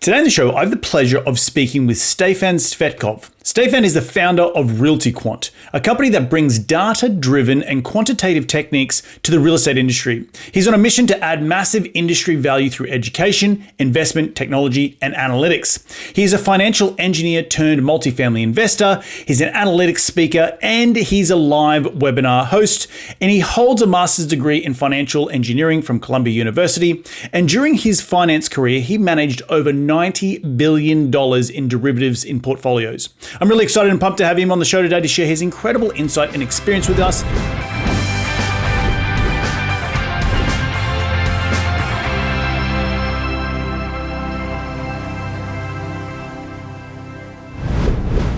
Today on the show, I have the pleasure of speaking with Stefan Tsvetkov. Stefan is the founder of RealtyQuant, a company that brings data-driven and quantitative techniques to the real estate industry. He's on a mission to add massive industry value through education, investment, technology, and analytics. He is a financial engineer turned multifamily investor. He's an analytics speaker, and he's a live webinar host. And he holds a master's degree in financial engineering from Columbia University. And during his finance career, he managed over $90 billion in derivatives in portfolios. I'm really excited and pumped to have him on the show today to share his incredible insight and experience with us.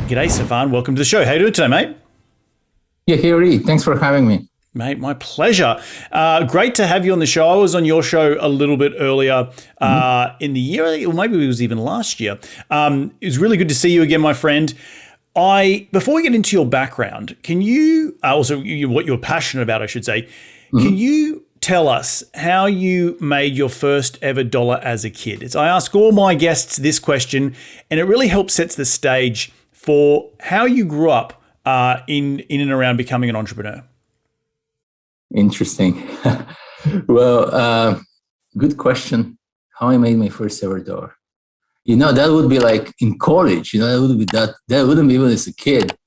G'day, Stefan. Welcome to the show. How are you doing today, mate? Yeah, Harry. Thanks for having me. Mate, my pleasure. Great to have you on the show. I was on your show a little bit earlier in the year, or maybe it was even last year. It was really good to see you again, my friend. Before we get into your background, can you, what you're passionate about, I should say, can you tell us how you made your first ever dollar as a kid? I ask all my guests this question, and it really helps set the stage for how you grew up in and around becoming an entrepreneur. Interesting. Well, good question. How I made my first ever dollar. That would be like in college, that wouldn't be even as a kid.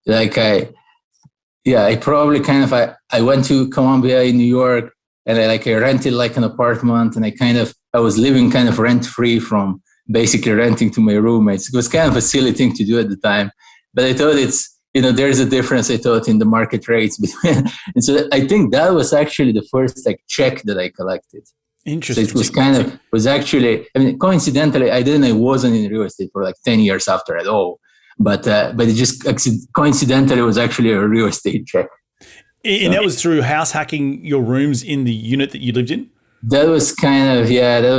Like I probably I went to Columbia in New York and I rented like an apartment and I was living kind of rent free from basically renting to my roommates. It was kind of a silly thing to do at the time, but I thought there's a difference, I thought, in the market rates between. And so I think that was actually the first check that I collected. Interesting. So it was actually, coincidentally, I wasn't in real estate for 10 years after at all. But it just coincidentally was actually a real estate check. And that was through house hacking your rooms in the unit that you lived in? That was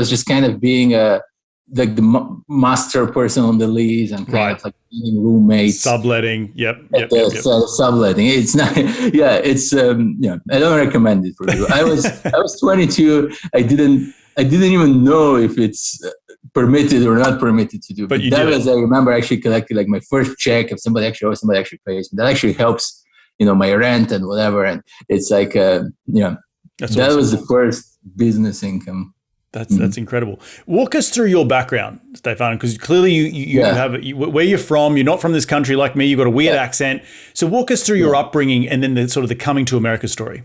just kind of being the master person on the lease and kind of being roommates. Subletting. Yep. Subletting. It's not, I don't recommend it for you. I was 22. I didn't even know if it's permitted or not permitted to do. But you that did was, I remember actually collecting my first check if somebody actually pays me. That actually helps, my rent and whatever. And it's that awesome. was the first business income. That's incredible. Walk us through your background, Stefan, because clearly you have where you're from. You're not from this country like me. You've got a weird accent. So walk us through your upbringing and then the coming to America story.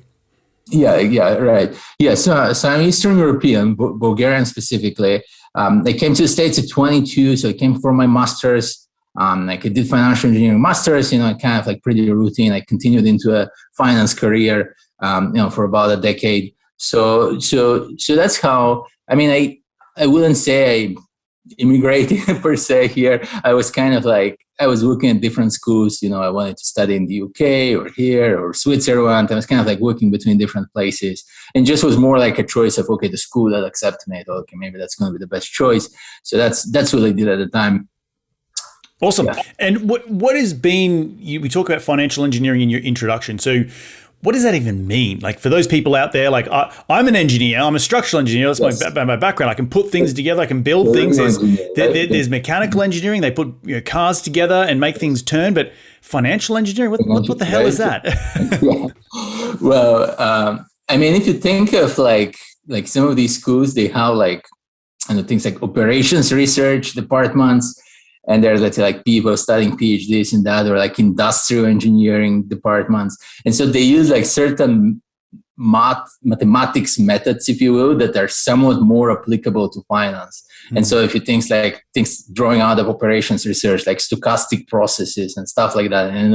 Yeah, right. Yeah, so I'm Eastern European, Bulgarian specifically. I came to the States at 22, so I came for my master's. I did financial engineering master's, kind of pretty routine. I continued into a finance career, for about a decade. So that's how, I wouldn't say I immigrated per se here. I was kind of I was looking at different schools, I wanted to study in the UK or here or Switzerland. I was kind of working between different places and just was more like a choice of, the school that accepts me. I thought, maybe that's going to be the best choice. So that's what I did at the time. Awesome. Yeah. And what has been, we talk about financial engineering in your introduction. So what does that even mean? For those people out there, I'm an engineer, I'm a structural engineer. That's my background. I can put things together. I can build things. There's mechanical engineering. They put cars together and make things turn. But financial engineering, what the hell is that? Well, if you think of some of these schools, they have things like operations research departments. And there's people studying PhDs in that, or industrial engineering departments. And so they use certain mathematics methods, if you will, that are somewhat more applicable to finance. Mm-hmm. And so if you think things drawing out of operations research, stochastic processes and stuff like that, and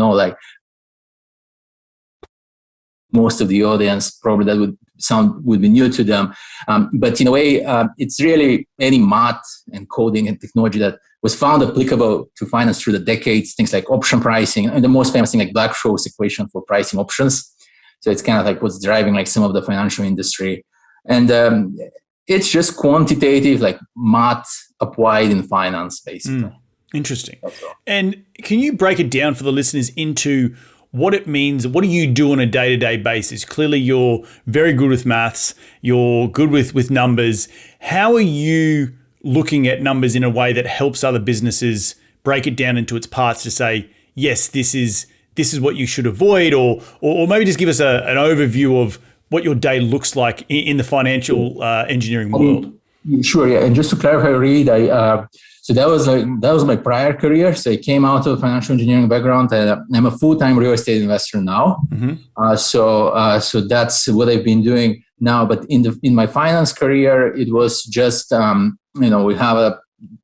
most of the audience probably that would be new to them. But in a way, it's really any math and coding and technology that was found applicable to finance through the decades, things like option pricing, and the most famous thing Black-Scholes equation for pricing options. So it's kind of what's driving some of the financial industry. And it's just quantitative, math applied in finance, basically. Interesting. And can you break it down for the listeners into what it means? What do you do on a day-to-day basis? Clearly, you're very good with maths. You're good with numbers. How are you looking at numbers in a way that helps other businesses break it down into its parts to say, yes, this is what you should avoid, or maybe just give us an overview of what your day looks like in the financial engineering world. Sure, yeah. And just to clarify, Reed, so that was my prior career. So I came out of a financial engineering background, and I'm a full-time real estate investor now. Mm-hmm. So that's what I've been doing now. But in my finance career, it was just we have a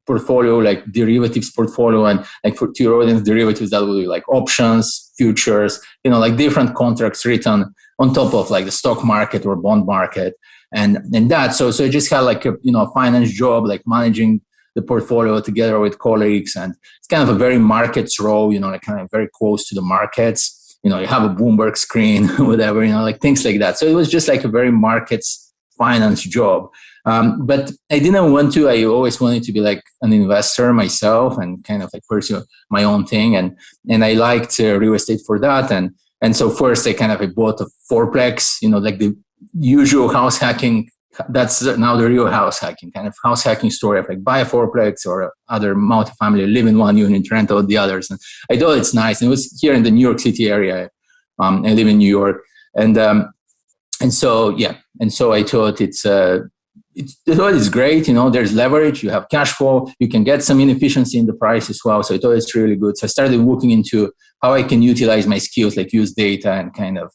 portfolio, like derivatives portfolio, and like for to your audience, derivatives that will be like options, futures, like different contracts written on top of like the stock market or bond market, and that. So I just had like a finance job, like managing the portfolio together with colleagues, and it's kind of a very markets role, like kind of very close to the markets. You have a Bloomberg screen, whatever, like things like that. So it was just like a very markets finance job. But I didn't want to. I always wanted to be like an investor myself and kind of like pursue my own thing. And I liked real estate for that. And so first I bought a fourplex, like the usual house hacking. That's now the real house hacking, kind of house hacking story of like buy a fourplex or other multifamily, live in one unit, rent out the others. And I thought it's nice. And it was here in the New York City area. I live in New York. And so I thought it's great. There's leverage, you have cash flow, you can get some inefficiency in the price as well. So I thought it's really good. So I started looking into how I can utilize my skills, like use data and kind of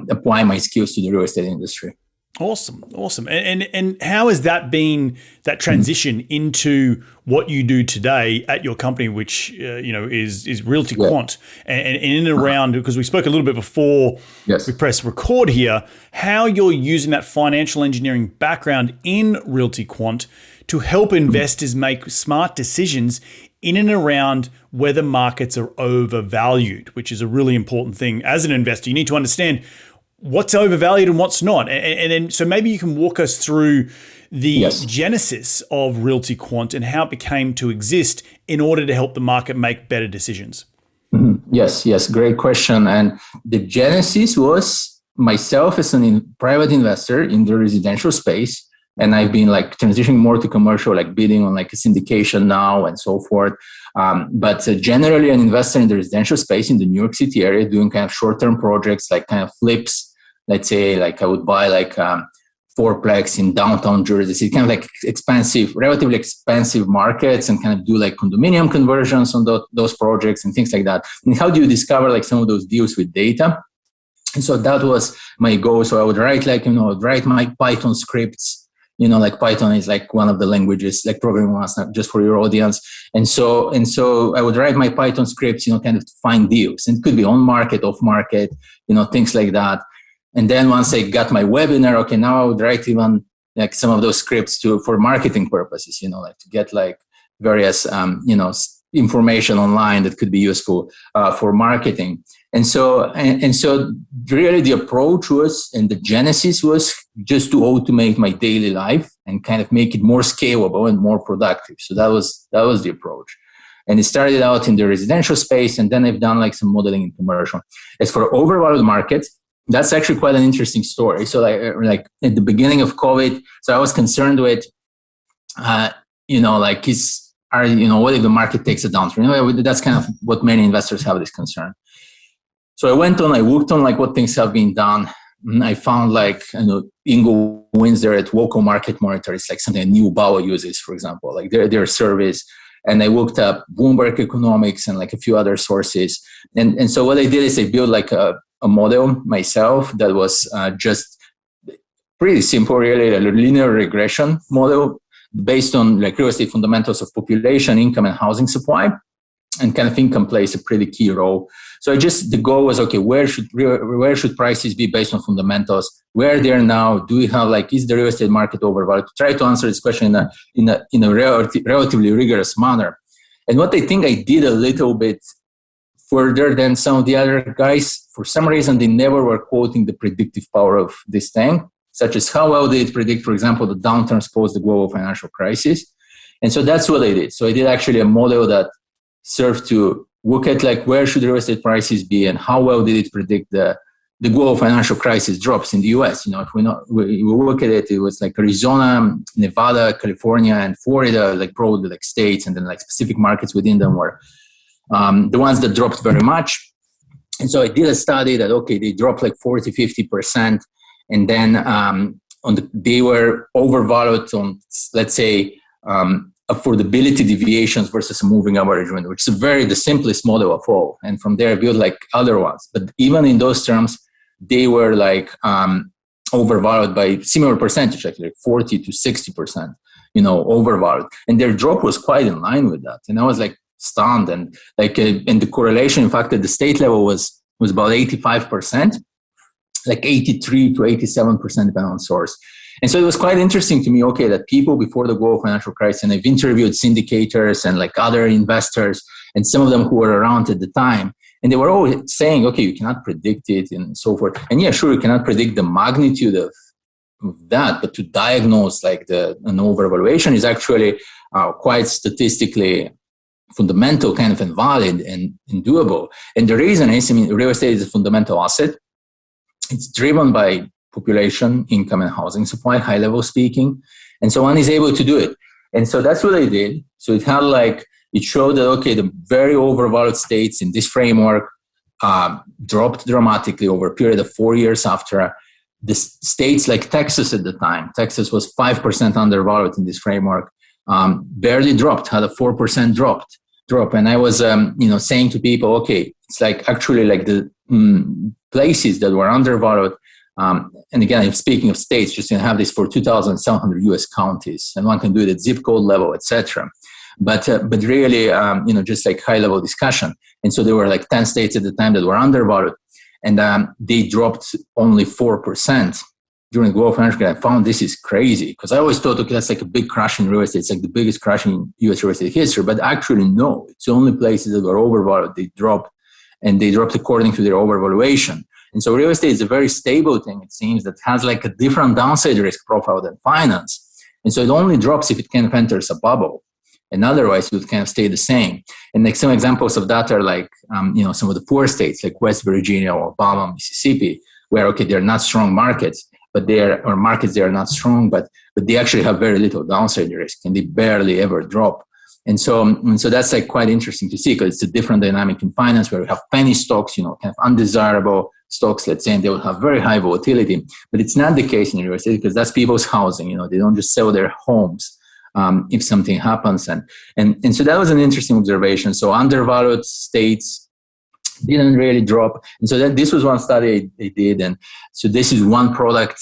apply my skills to the real estate industry. Awesome. And how has that been, that transition into what you do today at your company, which is RealtyQuant, and in and around, because we spoke a little bit before we press record here, how you're using that financial engineering background in RealtyQuant to help investors make smart decisions in and around whether markets are overvalued, which is a really important thing. As an investor, you need to understand what's overvalued and what's not. And then, so maybe you can walk us through the genesis of RealtyQuant and how it became to exist in order to help the market make better decisions. Mm-hmm. Yes. Great question. And the genesis was myself as a private investor in the residential space. And I've been like transitioning more to commercial, like bidding on like a syndication now and so forth. But generally an investor in the residential space in the New York City area, doing kind of short-term projects, like kind of flips. Let's say like I would buy like fourplex in downtown Jersey City, kind of like relatively expensive markets, and kind of do like condominium conversions on those projects and things like that. And how do you discover like some of those deals with data? And so that was my goal. So I would write write my Python scripts. Like Python is like one of the languages, like programming ones, not just for your audience. And so I would write my Python scripts, kind of to find deals. And it could be on market, off market, things like that. And then once I got my webinar, okay, now I would write even like some of those scripts for marketing purposes, like to get like various, information online that could be useful for marketing. And so really the approach was, and the genesis was just to automate my daily life and kind of make it more scalable and more productive. So that was the approach. And it started out in the residential space, and then I've done like some modeling in commercial. As for overvalued markets, that's actually quite an interesting story. So like at the beginning of COVID, so I was concerned with, what if the market takes a downturn? That's kind of what many investors have, this concern. So I looked on like what things have been done. And I found like, Ingo Windsor at Local Market Monitor. It's like something Neil Bauer uses, for example, like their service. And I looked up Bloomberg Economics and like a few other sources. And so what I did is I built like a model myself that was just pretty simple, really, a linear regression model based on like real estate fundamentals of population, income, and housing supply. And kind of income plays a pretty key role. So the goal was, okay, where should prices be based on fundamentals? Where they are now? Do we have like, is the real estate market overvalued? To try to answer this question in a relatively rigorous manner. And what I think I did a little bit further than some of the other guys, for some reason, they never were quoting the predictive power of this thing, such as how well did it predict, for example, the downturns post the global financial crisis. And so that's what I did. So I did actually a model that served to look at like where should real estate prices be and how well did it predict the the global financial crisis drops in the US. If we look at it, it was like Arizona, Nevada, California, and Florida, like probably like states, and then like specific markets within them were the ones that dropped very much. And so I did a study that, okay, they dropped like 40, 50%. And then they were overvalued on, let's say, affordability deviations versus a moving average window, which is the simplest model of all. And from there, I built like other ones. But even in those terms, they were like overvalued by similar percentage, like 40 to 60%, overvalued. And their drop was quite in line with that. And I was like stunned. And and the correlation, in fact, at the state level was about 85%, like 83 to 87%, depending on source. And so it was quite interesting to me, okay, that people before the global financial crisis, and I've interviewed syndicators and like other investors and some of them who were around at the time, and they were always saying, okay, you cannot predict it and so forth. And yeah, sure, you cannot predict the magnitude of that, but to diagnose like an overvaluation is actually quite statistically fundamental, kind of invalid and doable. And the reason is, real estate is a fundamental asset. It's driven by population, income, and housing supply, high level speaking. And so one is able to do it. And so that's what I did. So it showed that, okay, the very overvalued states in this framework dropped dramatically over a period of 4 years after. The states like Texas at the time, Texas was 5% undervalued in this framework, barely dropped, had a 4% drop. And I was, saying to people, okay, it's like actually like the places that were undervalued. And again, I'm speaking of states, just have this for 2,700 US counties, and one can do it at zip code level, etc. But really, just like high level discussion. And so there were like 10 states at the time that were undervalued, and they dropped only 4% during the global financial crisis. I found this is crazy because I always thought, okay, that's like a big crash in real estate. It's like the biggest crash in US real estate history. But actually, no, it's the only places that were overvalued. They dropped, and they dropped according to their overvaluation. And so real estate is a very stable thing, it seems, that has like a different downside risk profile than finance. And so it only drops if it kind of enters a bubble. And otherwise, it would kind of stay the same. And like some examples of that are like, some of the poor states like West Virginia, Alabama, Mississippi, where, okay, they're not strong markets, but they are not strong, but they actually have very little downside risk, and they barely ever drop. And so that's like quite interesting to see, because it's a different dynamic in finance where we have penny stocks, kind of undesirable stocks, let's say, and they will have very high volatility. But it's not the case in real estate, because that's people's housing. They don't just sell their homes if something happens. And so that was an interesting observation. So undervalued states didn't really drop. And so this was one study I did. And so this is one product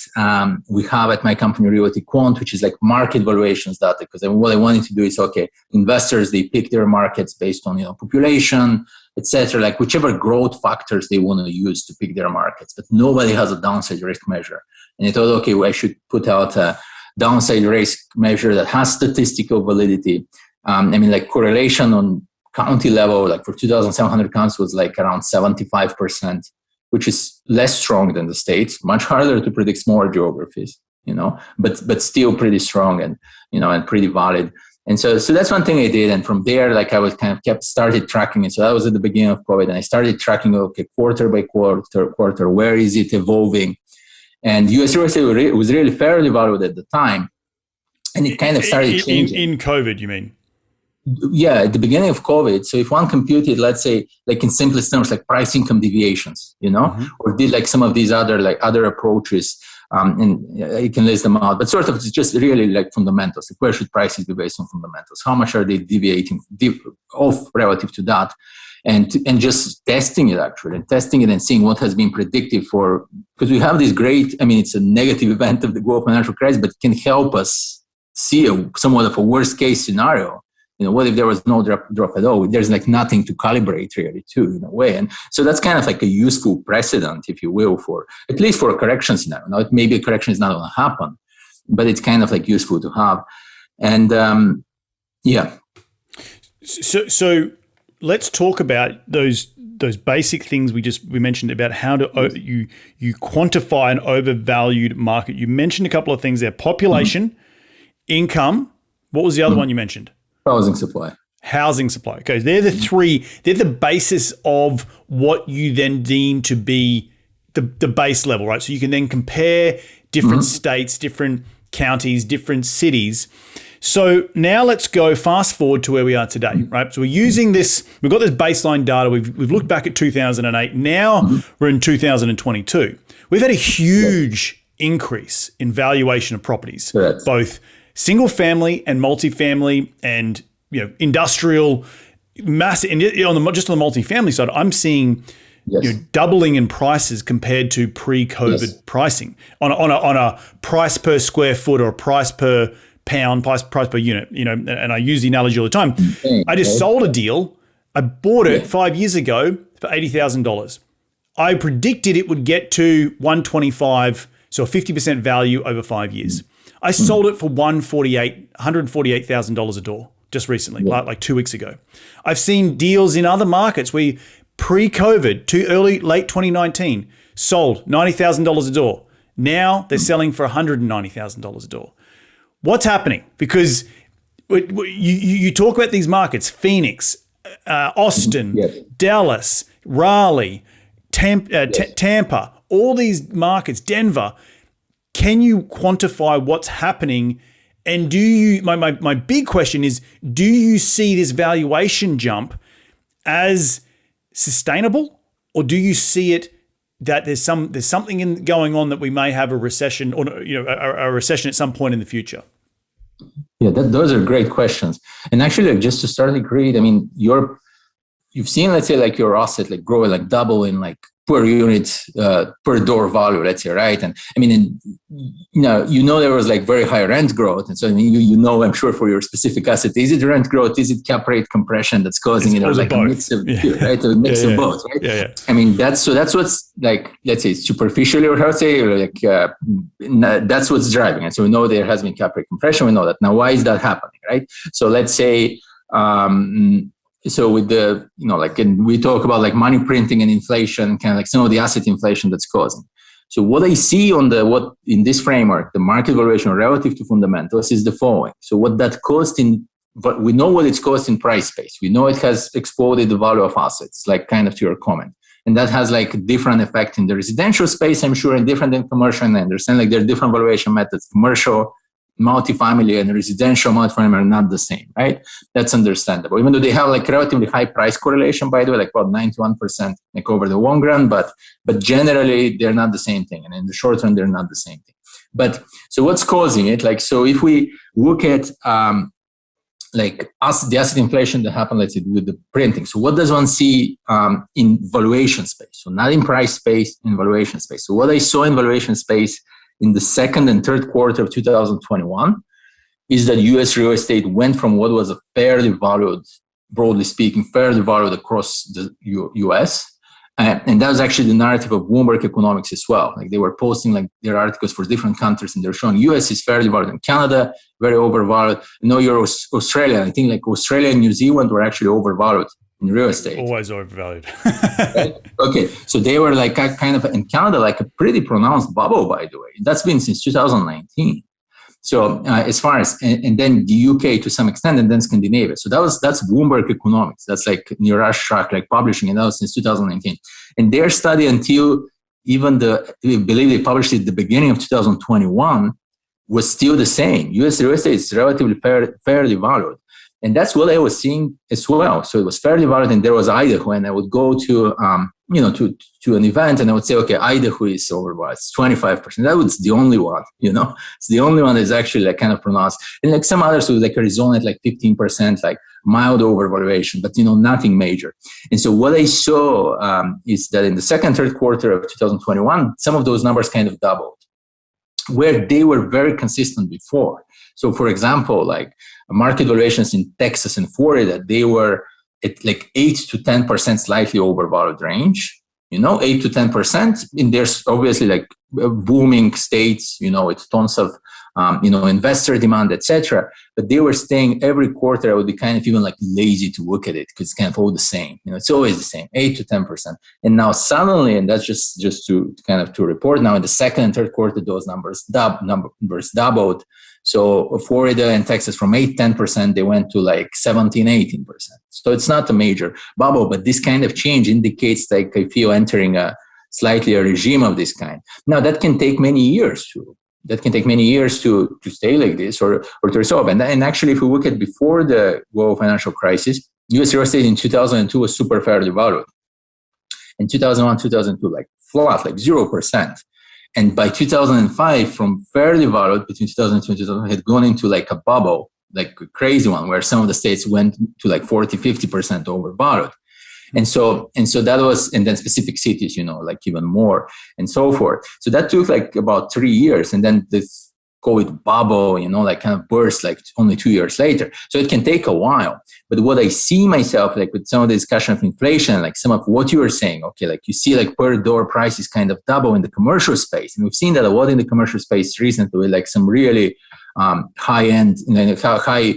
we have at my company, RealtyQuant, which is like market valuations data. Because what I wanted to do is, okay, investors, they pick their markets based on, population, etc., like whichever growth factors they want to use to pick their markets. But nobody has a downside risk measure. And I thought, okay, well, I should put out a downside risk measure that has statistical validity. Like correlation on county level, like for 2,700 counties was like around 75%, which is less strong than the states, much harder to predict smaller geographies, but still pretty strong and, and pretty valid. And so that's one thing I did. And from there, like I was kind of started tracking it. So that was at the beginning of COVID. And I started tracking, okay, quarter by quarter, where is it evolving? And US real estate was really fairly valued at the time. And it kind of started changing. In COVID, you mean? Yeah, at the beginning of COVID. So if one computed, let's say, like in simplest terms, like price income deviations, or did like some of these other approaches, and you can list them out, but sort of it's just really like fundamentals. Like where should prices be based on fundamentals? How much are they deviating off relative to that? And just testing it actually, and testing it and seeing what has been predictive for, because we have this great, it's a negative event of the global financial crisis, but it can help us see somewhat of a worst case scenario. What if there was no drop at all? There's like nothing to calibrate really too, in a way. And so that's kind of like a useful precedent, if you will, for at least for a correction scenario. Now, maybe a correction is not going to happen, but it's kind of like useful to have. And yeah. So let's talk about those basic things we mentioned about how to you quantify an overvalued market. You mentioned a couple of things there: population, income. What was the other one you mentioned? Housing supply. Okay, they're the three. They're the basis of what you then deem to be the base level, right? So you can then compare different states, different counties, different cities. So now let's go fast forward to where we are today, right? So we're using this, we've got this baseline data. We've looked back at 2008. Now we're in 2022. We've had a huge increase in valuation of properties, both single family and multifamily and, industrial, massive. And just on the multifamily side, I'm seeing doubling in prices compared to pre-COVID pricing on a price per square foot or a price per pound, price per unit, and I use the analogy all the time. I just sold a deal. I bought it 5 years ago for $80,000. I predicted it would get to 125, so a 50% value over 5 years. I sold it for $148,000 a door just recently, like 2 weeks ago. I've seen deals in other markets where pre-COVID, late 2019, sold $90,000 a door. Now they're selling for $190,000 a door. What's happening? Because you talk about these markets, Phoenix, Austin, Dallas, Raleigh, Tampa, all these markets, Denver. Can you quantify what's happening? And my big question is, do you see this valuation jump as sustainable, or do you see it that there's something going on that we may have a recession, or a recession at some point in the future? Yeah, those are great questions. And actually, just to start, Reed, you've seen, let's say, like your asset grow double in per unit per door value, let's say, right? And there was very high rent growth, and so I'm sure for your specific asset, is it rent growth? Is it cap rate compression that's causing a mix of right? A mix of both, right? Yeah. That's what's let's say superficially, or how to say, that's what's driving it. So we know there has been cap rate compression. We know that. Now, why is that happening, right? So let's say. So with the, and we talk about money printing and inflation, some of the asset inflation that's causing. So what I see in this framework, the market valuation relative to fundamentals is the following. So what that cost but we know what it's cost in price space. We know it has exploded the value of assets, to your comment. And that has a different effect in the residential space, I'm sure, and different in commercial. And I understand there are different valuation methods. Commercial, multifamily, and residential multifamily are not the same, right? That's understandable. Even though they have relatively high price correlation, by the way, about 91% over the long run, but generally they're not the same thing. And in the short run, they're not the same thing. But so what's causing it? So if we look at the asset inflation that happened, let's say, with the printing. So what does one see in valuation space? So not in price space, in valuation space. So what I saw in valuation space in the second and third quarter of 2021 is that U.S. real estate went from what was a fairly valued, broadly speaking, fairly valued across the U.S. And that was actually the narrative of Bloomberg Economics as well. They were posting their articles for different countries, and they're showing U.S. is fairly valued, and Canada very overvalued. No, you're Australia. I think Australia and New Zealand were actually overvalued in real estate. Always overvalued. Right? Okay, so they were in Canada, a pretty pronounced bubble, by the way. That's been since 2019. So as far as, and then the UK to some extent, and then Scandinavia. So that's Bloomberg Economics. That's Neeraj Shah, publishing, and that was since 2019. And their study until even I believe they published it at the beginning of 2021 was still the same. US real estate is relatively fairly valued. And that's what I was seeing as well. So it was fairly valued, and there was Idaho, and I would go to to an event, and I would say, okay, Idaho is overvalued. It's 25%. That was the only one. It's the only one that's actually kind of pronounced. And some others with Arizona at 15%, mild overvaluation, but nothing major. And so what I saw is that in the second, third quarter of 2021, some of those numbers kind of doubled, where they were very consistent before. So, for example, market valuations in Texas and Florida, they were at 8 to 10% slightly overvalued range. 8 to 10%. And there's obviously booming states, with tons of investor demand, etc. But they were staying every quarter. I would be kind of even lazy to look at it because it's kind of all the same. It's always the same, 8 to 10%. And now suddenly, and that's just to kind of to report now in the second and third quarter, those numbers doubled. So Florida and Texas from 8, 10%, they went to 17, 18%. So it's not a major bubble, but this kind of change indicates I feel entering a slightly a regime of this kind. Now that can take many years to stay like this or to resolve. And actually, if we look at before the global financial crisis, US real estate in 2002 was super fairly valued. In 2001, 2002, like flat, like 0%. And by 2005, from fairly valued between 2002 and 2000, had gone into like a bubble, like a crazy one, where some of the states went to like 40, 50% overvalued. And so that was, and then specific cities, like even more and so forth. So that took like about 3 years. And then this COVID bubble, like kind of burst like only 2 years later. So it can take a while. But what I see myself, like with some of the discussion of inflation, like some of what you were saying, okay, like you see like per door prices kind of double in the commercial space. And we've seen that a lot in the commercial space recently, like some really high end, high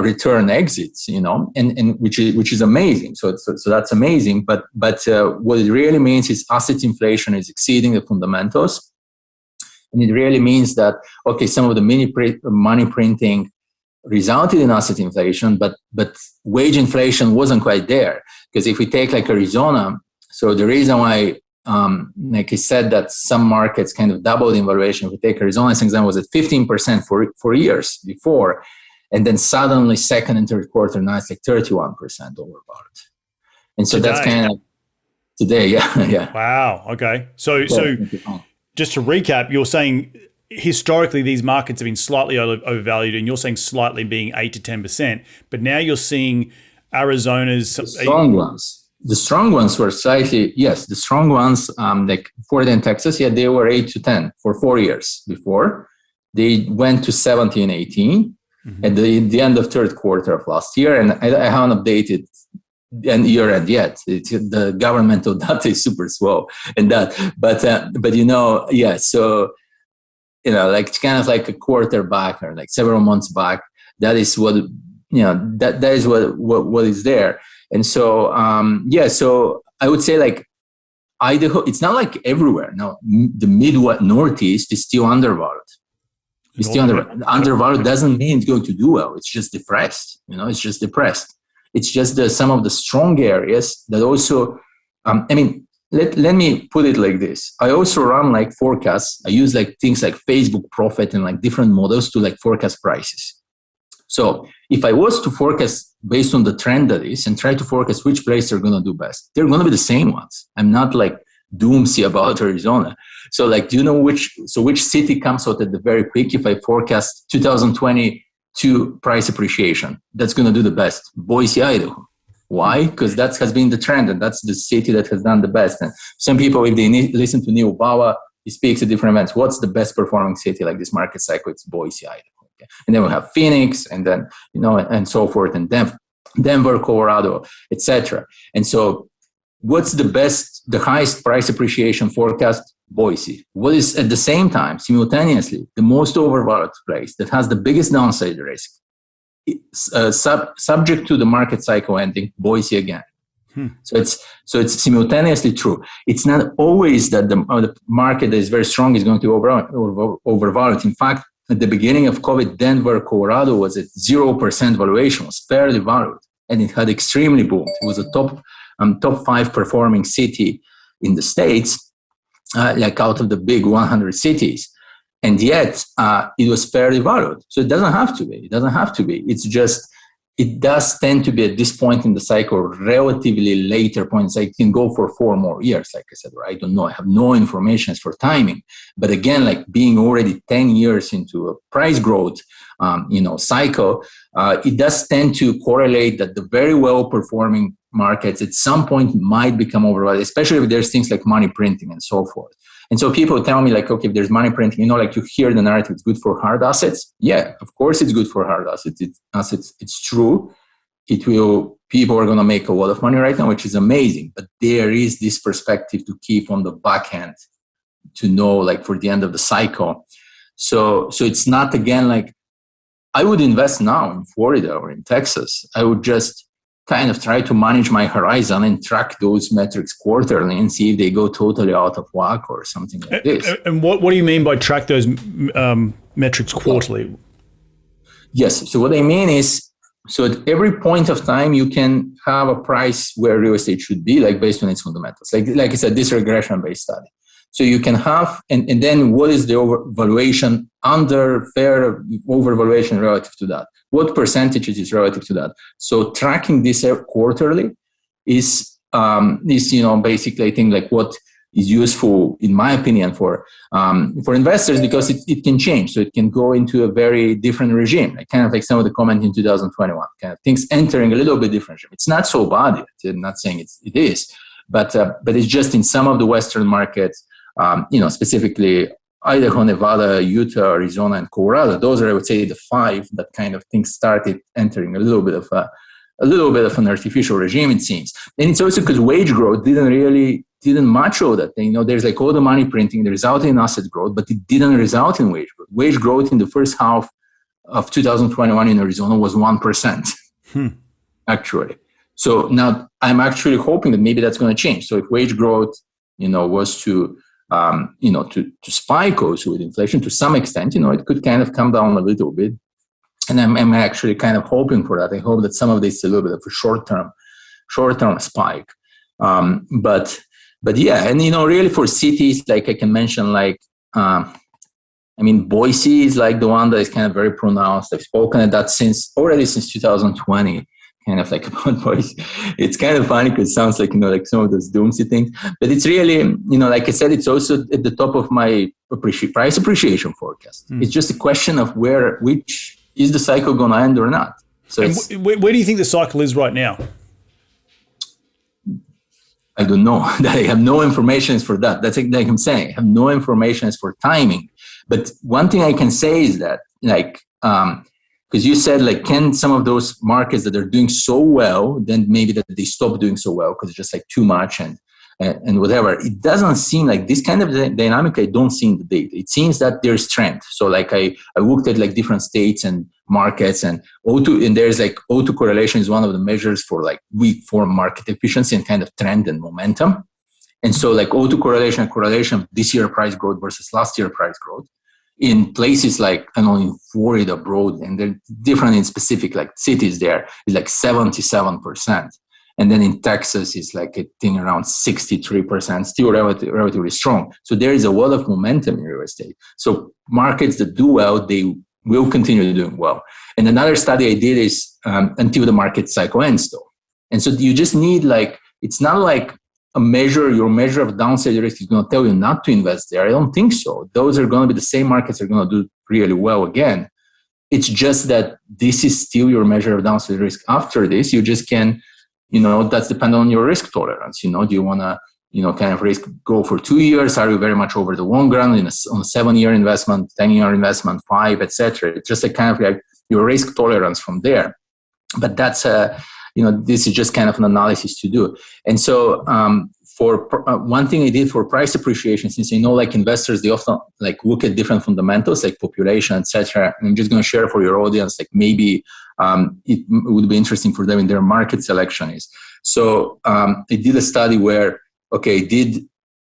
return exits, and which is amazing. So that's amazing. But what it really means is asset inflation is exceeding the fundamentals. And it really means that, okay, some of the money printing resulted in asset inflation, but wage inflation wasn't quite there. Because if we take like Arizona, so the reason why, like I said, that some markets kind of doubled in valuation, if we take Arizona as an example, was at 15% for years before. And then suddenly second and third quarter, now it's like 31% overvalued. And so today. That's kind of today. Yeah. Wow. Okay. So just to recap, you're saying historically these markets have been slightly overvalued, and you're saying slightly being 8 to 10%, but now you're seeing Arizona's the strong ones. The strong ones were slightly, yes, the strong ones, like Florida and Texas, yeah, they were 8 to 10 for 4 years before. They went to 17, 18 at the end of third quarter of last year. And I haven't updated year end yet. The governmental data is super slow and that, but yeah, so, like kind of like a quarter back or like several months back, that is what, that is what is there. And so, so I would say like Idaho, it's not like everywhere. No, the Midwest, Northeast is still undervalued. It's still undervalued doesn't mean it's going to do well. It's just depressed. It's just depressed. It's just some of the strong areas that also, let me put it like this. I also run like forecasts. I use like things like Facebook Profit and like different models to like forecast prices. So if I was to forecast based on the trend that is and try to forecast which place they're going to do best, they're going to be the same ones. I'm not like doomsday about Arizona. So like, do you know which city comes out at the very quick if I forecast 2022 price appreciation? That's going to do the best. Boise, Idaho. Why? Because that has been the trend, and that's the city that has done the best. And some people, if they listen to Neil Bawa, he speaks at different events. What's the best performing city like this market cycle? It's Boise, Idaho. Okay. And then we have Phoenix, and then and so forth, and Denver, Colorado, etc. And so, what's the highest price appreciation forecast? Boise. What is at the same time, simultaneously, the most overvalued place that has the biggest downside risk? Subject to the market cycle ending, Boise again. So it's simultaneously true. It's not always that the market that is very strong is going to overvalue. In fact, at the beginning of COVID, Denver, Colorado was at 0% valuation, was fairly valued, and it had extremely boomed. It was a top 5 performing city in the States, like out of the big 100 cities. And yet, it was fairly valued. So it doesn't have to be. It's just, it does tend to be at this point in the cycle, relatively later points. I can go for 4 more years, like I said, or I don't know. I have no information for timing. But again, like being already 10 years into a price growth, cycle, it does tend to correlate that the very well performing markets at some point might become overvalued, especially if there's things like money printing and so forth. And so people tell me like, okay, if there's money printing, like you hear the narrative, it's good for hard assets. Yeah, of course it's good for hard assets. It's true. People are going to make a lot of money right now, which is amazing. But there is this perspective to keep on the back end to know like for the end of the cycle. So it's not again, like I would invest now in Florida or in Texas. I would just kind of try to manage my horizon and track those metrics quarterly and see if they go totally out of whack or something like this. And what do you mean by track those metrics quarterly? Yes. So what I mean is, So at every point of time, you can have a price where real estate should be, like based on its fundamentals. Like I said, this regression-based study. So you can have, and then what is the overvaluation, under fair overvaluation relative to that? What percentages is relative to that? So tracking this quarterly is basically, I think, like what is useful, in my opinion, for investors, because it can change. So it can go into a very different regime, like kind of like some of the comment in 2021, kind of things entering a little bit different regime. It's not so bad yet. I'm not saying it is, but it's just in some of the Western markets, specifically Idaho, Nevada, Utah, Arizona, and Colorado. Those are, I would say, the 5 that kind of things started entering a little bit of an artificial regime, it seems. And it's also because wage growth didn't match all that. There's like all the money printing, the result in asset growth, but it didn't result in wage growth. Wage growth in the first half of 2021 in Arizona was 1%, actually. So now I'm actually hoping that maybe that's going to change. So if wage growth, was to spike also with inflation to some extent, it could kind of come down a little bit. And I'm actually kind of hoping for that. I hope that some of this is a little bit of a short-term spike. But yeah, and really for cities, like I can mention, like Boise is like the one that is kind of very pronounced. I've spoken at that since 2020, kind of like about Boise. It's kind of funny because it sounds like like some of those doomsday things, but it's really like I said, it's also at the top of my price appreciation forecast. It's just a question of which is the cycle going to end or not? So where do you think the cycle is right now? I don't know. I have no information for that. That's like I'm saying. I have no information for timing. But one thing I can say is that, because you said, like, can some of those markets that are doing so well, then maybe that they stop doing so well because it's just like too much and whatever. It doesn't seem like this kind of dynamic. I don't see in the data. It seems that there's trend. So like I looked at like different states and markets, and there's like autocorrelation is one of the measures for like weak form market efficiency and kind of trend and momentum. And so like autocorrelation and correlation of this year price growth versus last year price growth in places like, in Florida, broad, and they're different in specific like cities there is like 77%. And then in Texas, it's like a thing around 63%, still relatively strong. So there is a lot of momentum in real estate. So markets that do well, they will continue doing well. And another study I did is until the market cycle ends, though. And so you just need it's not like your measure of downside risk is going to tell you not to invest there. I don't think so. Those are going to be the same markets that are going to do really well again. It's just that this is still your measure of downside risk. After this, you just can, that's dependent on your risk tolerance. Do you want to, kind of risk go for 2 years? Are you very much over the long run on a 7-year investment, 10-year investment, 5, etc.? It's just a kind of like your risk tolerance from there. But that's this is just kind of an analysis to do. And so for one thing I did for price appreciation, since like investors, they often like look at different fundamentals like population, etc. I'm just going to share for your audience, like maybe it would be interesting for them in their market selection is. So I did a study where,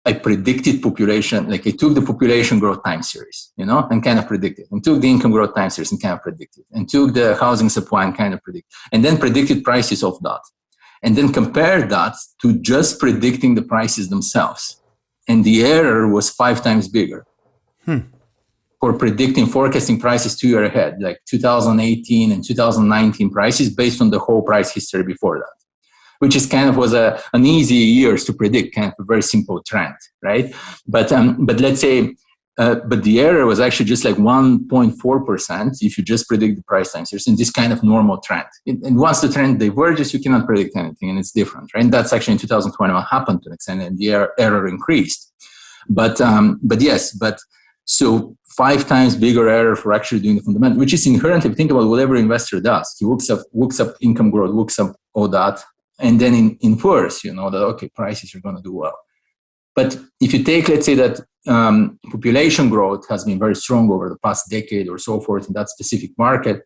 I predicted population, like I took the population growth time series, and kind of predicted, and took the income growth time series and kind of predicted, and took the housing supply and kind of predicted, and then predicted prices of that. And then compared that to just predicting the prices themselves. And the error was 5 times bigger for forecasting prices 2 years ahead, like 2018 and 2019 prices based on the whole price history before that, which is kind of was an easy years to predict, kind of a very simple trend, right? But let's say, but the error was actually just like 1.4% if you just predict the price time series in this kind of normal trend. And once the trend diverges, you cannot predict anything, and it's different, right? And that's actually in 2021 happened to an extent, and the error increased. But so 5 times bigger error for actually doing the fundamental, which is inherent if you think about whatever investor does. He looks up income growth, looks up all that, and then infers, that, prices are going to do well. But if you take, let's say that population growth has been very strong over the past decade or so forth in that specific market,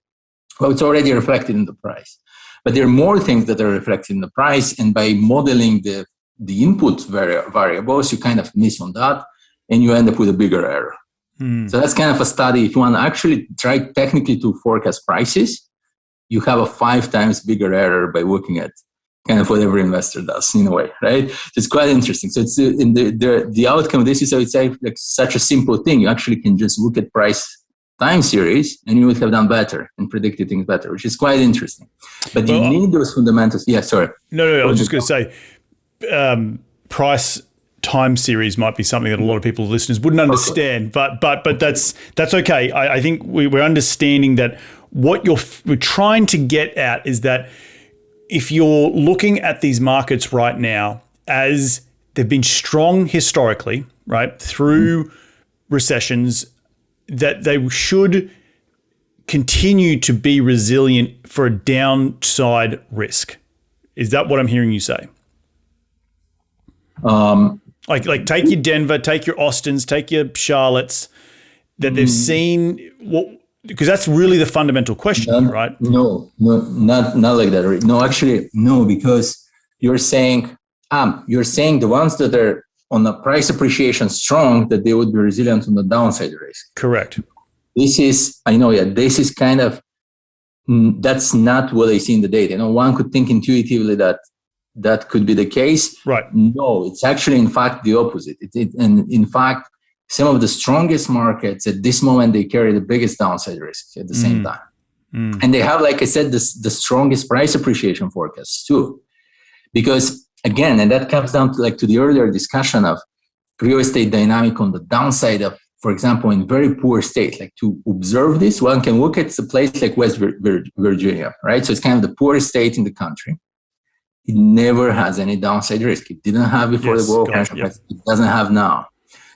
well, it's already reflected in the price. But there are more things that are reflected in the price, and by modeling the input variables, you kind of miss on that, and you end up with a bigger error. So that's kind of a study. If you want to actually try technically to forecast prices, you have a 5 times bigger error by looking at kind of what every investor does in a way, right? So it's quite interesting. So it's in the outcome of this is, I would say, like such a simple thing. You actually can just look at price time series and you would have done better and predicted things better, which is quite interesting. But you need those fundamentals. Yeah, sorry. No, I was just going to say, price time series might be something that a lot of people, listeners, wouldn't understand, but that's okay. I think we're understanding that what we're trying to get at is that if you're looking at these markets right now as they've been strong historically, right, through recessions, that they should continue to be resilient for a downside risk. Is that what I'm hearing you say? Like take your Denver, take your Austins, take your Charlottes, that they've seen what. Because that's really the fundamental question, right? No, not like that. No, actually, no, because you're saying the ones that are on the price appreciation strong, that they would be resilient on the downside risk. Correct. This is kind of, that's not what I see in the data. One could think intuitively that could be the case. Right. No, it's actually, in fact, the opposite. And in fact, some of the strongest markets at this moment, they carry the biggest downside risk at the same time. And they have, like I said, the strongest price appreciation forecasts too. Because again, and that comes down to the earlier discussion of real estate dynamic on the downside of, for example, in very poor states. Like to observe this, one can look at a place like West Virginia, right? So it's kind of the poorest state in the country. It never has any downside risk. It didn't have before the global financial crisis. It doesn't have now.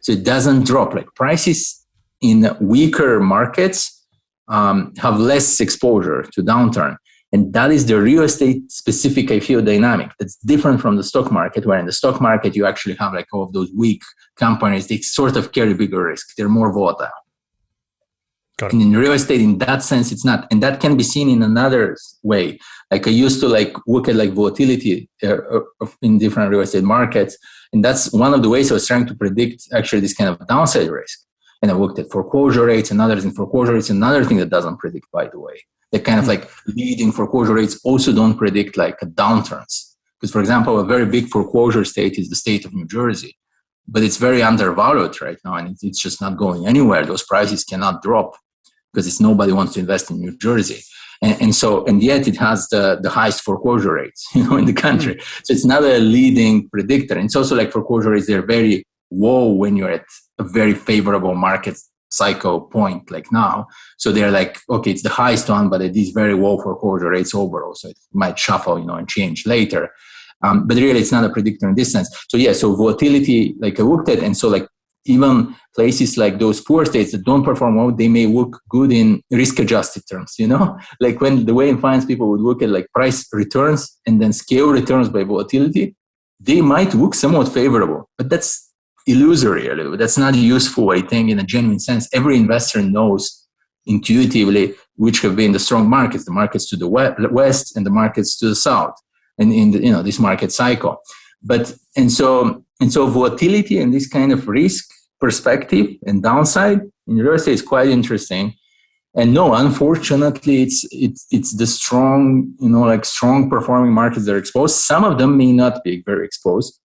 So it doesn't drop. Like prices in weaker markets have less exposure to downturn. And that is the real estate specific, I feel, dynamic. That's different from the stock market, where in the stock market, you actually have like all of those weak companies. They sort of carry bigger risk. They're more volatile. And in real estate, in that sense, it's not. And that can be seen in another way. Like I used to look at volatility in different real estate markets. And that's one of the ways I was trying to predict actually this kind of downside risk. And I looked at foreclosure rates and others. And foreclosure rates, another thing that doesn't predict, by the way. The kind of leading foreclosure rates also don't predict downturns. Because, for example, a very big foreclosure state is the state of New Jersey. But it's very undervalued right now. And it's just not going anywhere. Those prices cannot drop because nobody wants to invest in New Jersey. And yet it has the highest foreclosure rates, in the country. So it's not a leading predictor. And it's also foreclosure rates, they're very low when you're at a very favorable market cycle point like now. So they're okay, it's the highest one, but it is very low foreclosure rates overall. So it might shuffle, and change later. But really it's not a predictor in this sense. So volatility, I looked at, and so even places like those poor states that don't perform well, they may look good in risk-adjusted terms, when the way in finance people would look at price returns and then scale returns by volatility, they might look somewhat favorable, but that's illusory a little bit. That's not useful, I think, in a genuine sense. Every investor knows intuitively which have been the strong markets, the markets to the west and the markets to the south, and in this market cycle. And so volatility and this kind of risk perspective and downside in real estate is quite interesting. And no, unfortunately, it's the strong, strong performing markets that are exposed. Some of them may not be very exposed.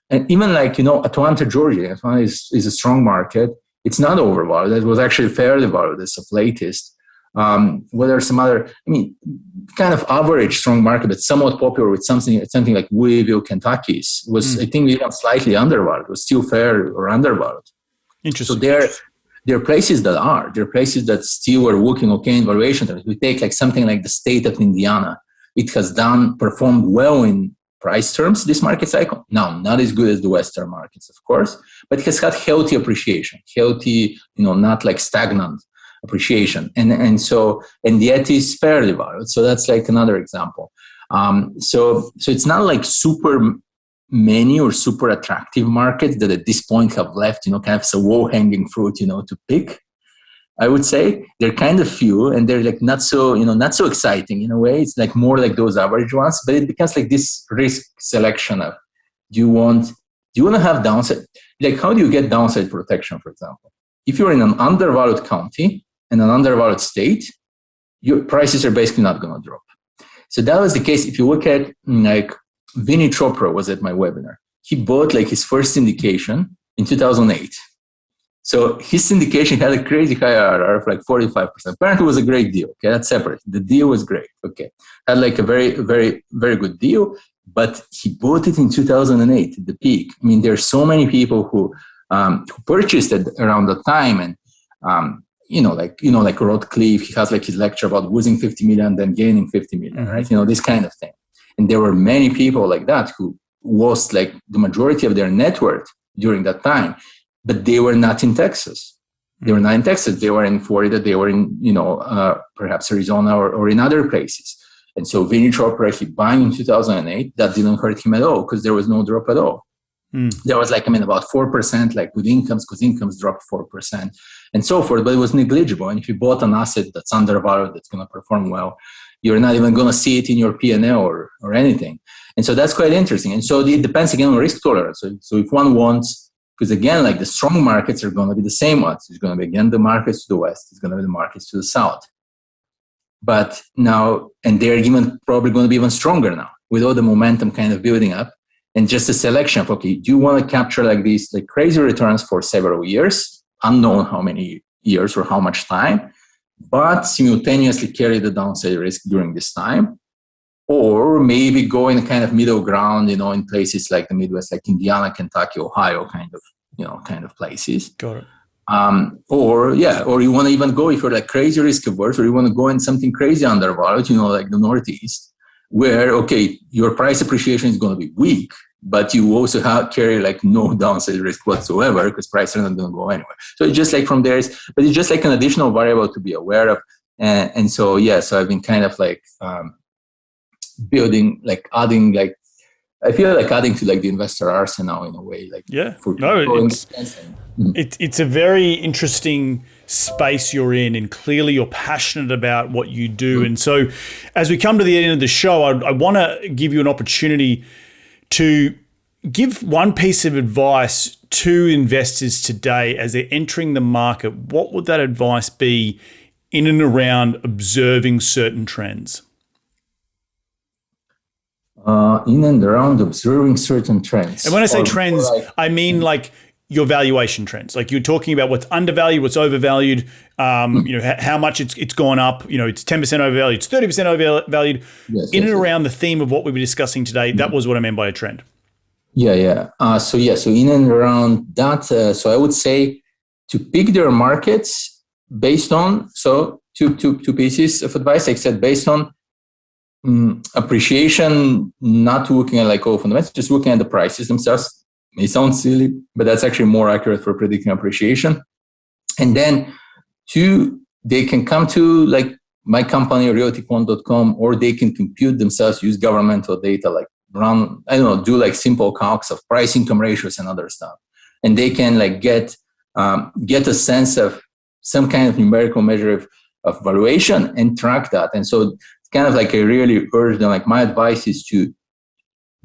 And even Atlanta, Georgia, Atlanta is a strong market. It's not overvalued. It was actually fairly valued as of latest. Whether some other, kind of average strong market, but somewhat popular with something like Louisville, Kentucky was, I think, even slightly undervalued. It was still fair or undervalued. Interesting. So there are places that still are looking okay in valuation terms. We take something like the state of Indiana. It has performed well in price terms this market cycle. Now, not as good as the Western markets, of course, but it has had healthy appreciation, not stagnant appreciation, and yet is fairly valued. So that's another example. So it's not super many or super attractive markets that at this point have left, kind of a low hanging fruit, to pick. I would say they're kind of few, and they're not so exciting in a way. It's more like those average ones, but it becomes this risk selection of do you want to have downside? How do you get downside protection, for example? If you're in an undervalued county in an undervalued state, your prices are basically not going to drop. So that was the case. If you look at like Vinny Chopra was at my webinar. He bought like his first syndication in 2008. So his syndication had a crazy high IRR of like 45%. Apparently it was a great deal. Okay, that's separate. The deal was great. Okay, had like a very, very, very good deal, but he bought it in 2008 at the peak. I mean, there are so many people who purchased it around the time, and like Rothcliffe, he has like his lecture about losing 50 million, then gaining 50 million, right? This kind of thing. And there were many people like that who lost like the majority of their net worth during that time. But they were not in Texas. They were not in Texas. They were in Florida. They were in, perhaps Arizona or in other places. And so Vinny Chopra, he buying in 2008, that didn't hurt him at all because there was no drop at all. There was about 4%, like with incomes, because incomes dropped 4% and so forth, but it was negligible. And if you bought an asset that's undervalued, that's going to perform well, you're not even going to see it in your P&L or anything. And so that's quite interesting. And so it depends again on risk tolerance. So if one wants, because again, like the strong markets are going to be the same ones. It's going to be again the markets to the west. It's going to be the markets to the south. But now, and they're probably going to be even stronger now with all the momentum kind of building up. And just a selection of, okay, do you want to capture like these like crazy returns for several years, unknown how many years or how much time, but simultaneously carry the downside risk during this time? Or maybe go in a kind of middle ground, in places like the Midwest, like Indiana, Kentucky, Ohio, kind of places. Got it. Or you want to even go, if you're like crazy risk averse, or you want to go in something crazy undervalued, like the Northeast, where, okay, your price appreciation is going to be weak, but you also carry like no downside risk whatsoever because prices are not going to go anywhere. So it's just like from there, but it's just like an additional variable to be aware of. And so, so I've been kind of like, building, like adding, like I feel like adding to like the investor arsenal in a way, like it's a very interesting space you're in, and clearly you're passionate about what you do. And so, as we come to the end of the show, I want to give you an opportunity to give one piece of advice to investors today as they're entering the market. What would that advice be in and around observing certain trends? In and around observing certain trends. And when I say trends, I mean like your valuation trends. Like you're talking about what's undervalued, what's overvalued, how much it's gone up, it's 10% overvalued, it's 30% overvalued. And around the theme of what we were discussing today, that was what I meant by a trend. So in and around that, so I would say to pick their markets based on, so two pieces of advice, like I said, based on appreciation, not looking at like fundamentals, just looking at the prices themselves. May sound silly, but that's actually more accurate for predicting appreciation. And then two, they can come to like my company, RealtyQuant.com, or they can compute themselves, use governmental data, like run, do like simple calcs of price income ratios and other stuff. And they can like get a sense of some kind of numerical measure of valuation and track that. And so kind of like I really urge them, like my advice is to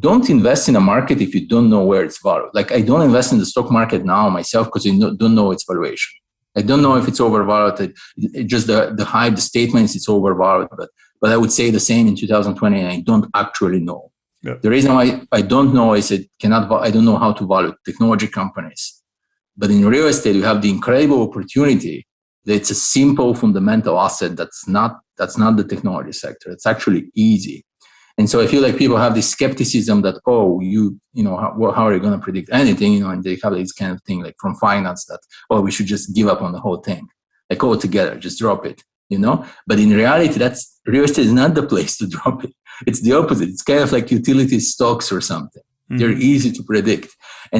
don't invest in a market if you don't know where it's valued. Like I don't invest in the stock market now myself because I don't know its valuation. I don't know if it's overvalued. It just the hype, the statements, it's overvalued. But I would say the same in 2020, and I don't actually know. Yeah. The reason why I don't know is I don't know how to value technology companies. But in real estate, you have the incredible opportunity that it's a simple fundamental asset that's not the technology sector. It's actually easy. And so I feel like people have this skepticism that, how are you going to predict anything? And they have this kind of thing like from finance that, we should just give up on the whole thing, like altogether, just drop it, But in reality, real estate is not the place to drop it. It's the opposite. It's kind of like utility stocks or something. Mm-hmm. They're easy to predict.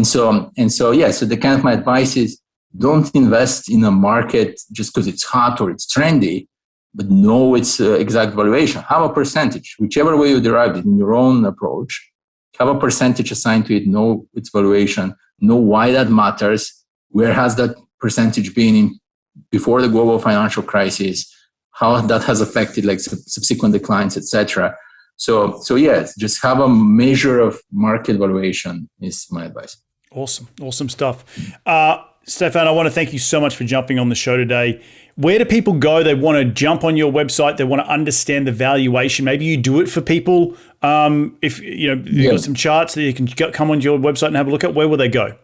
So the kind of my advice is don't invest in a market just because it's hot or it's trendy, but know its exact valuation. Have a percentage, whichever way you derive it in your own approach. Have a percentage assigned to it, know its valuation, know why that matters, where has that percentage been before the global financial crisis, how that has affected like subsequent declines, etc. So yes, just have a measure of market valuation is my advice. Awesome stuff. Stefan, I want to thank you so much for jumping on the show today. Where do people go? They want to jump on your website. They want to understand the valuation. Maybe you do it for people. If you've got some charts that you can come onto your website and have a look at, where will they go?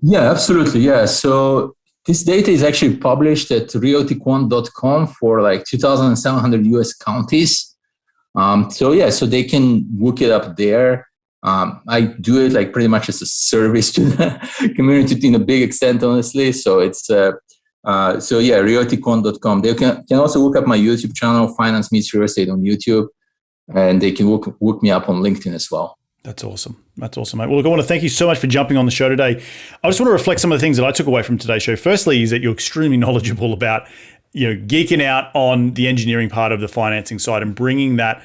Yeah, absolutely. Yeah. So this data is actually published at RealtyQuant.com for like 2,700 US counties. So they can look it up there. I do it like pretty much as a service to the community in a big extent, honestly. So it's RealtyQuant.com. They can also look up my YouTube channel, Finance Meets Real Estate, on YouTube, and they can look me up on LinkedIn as well. That's awesome. That's awesome, mate. Well, look, I want to thank you so much for jumping on the show today. I just want to reflect some of the things that I took away from today's show. Firstly, is that you're extremely knowledgeable about, geeking out on the engineering part of the financing side and bringing that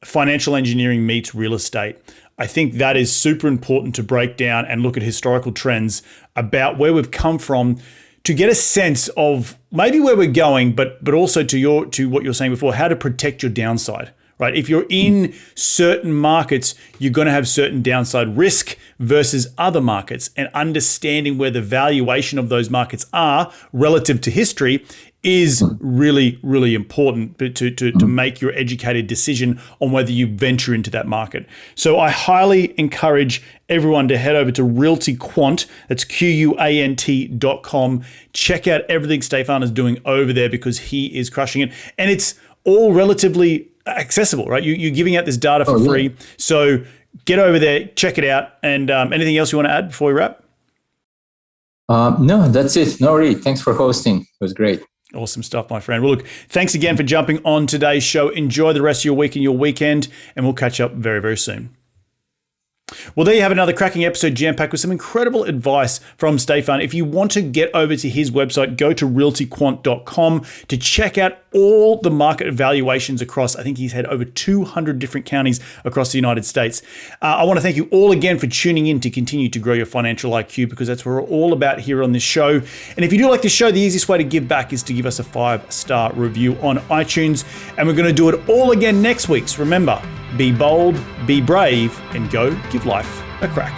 financial engineering meets real estate. I think that is super important to break down and look at historical trends about where we've come from to get a sense of maybe where we're going, but also to what you're saying before, how to protect your downside. Right? If you're in certain markets, you're going to have certain downside risk versus other markets, and understanding where the valuation of those markets are relative to history is really, really important to make your educated decision on whether you venture into that market. So I highly encourage everyone to head over to RealtyQuant, that's QUANT.com. Check out everything Stefan is doing over there, because he is crushing it. And it's all relatively accessible, right? You're giving out this data for free. So get over there, check it out. And anything else you want to add before we wrap? No, that's it. No, really. Thanks for hosting. It was great. Awesome stuff, my friend. Well, look, thanks again for jumping on today's show. Enjoy the rest of your week and your weekend, and we'll catch up very, very soon. Well, there you have another cracking episode jam-packed with some incredible advice from Stefan. If you want to get over to his website, go to realtyquant.com to check out all the market evaluations across, I think he's had over 200 different counties across the United States. I want to thank you all again for tuning in to continue to grow your financial IQ, because that's what we're all about here on this show. And if you do like this show, the easiest way to give back is to give us a 5-star review on iTunes. And we're going to do it all again next week. So remember, be bold, be brave, and go give life a crack.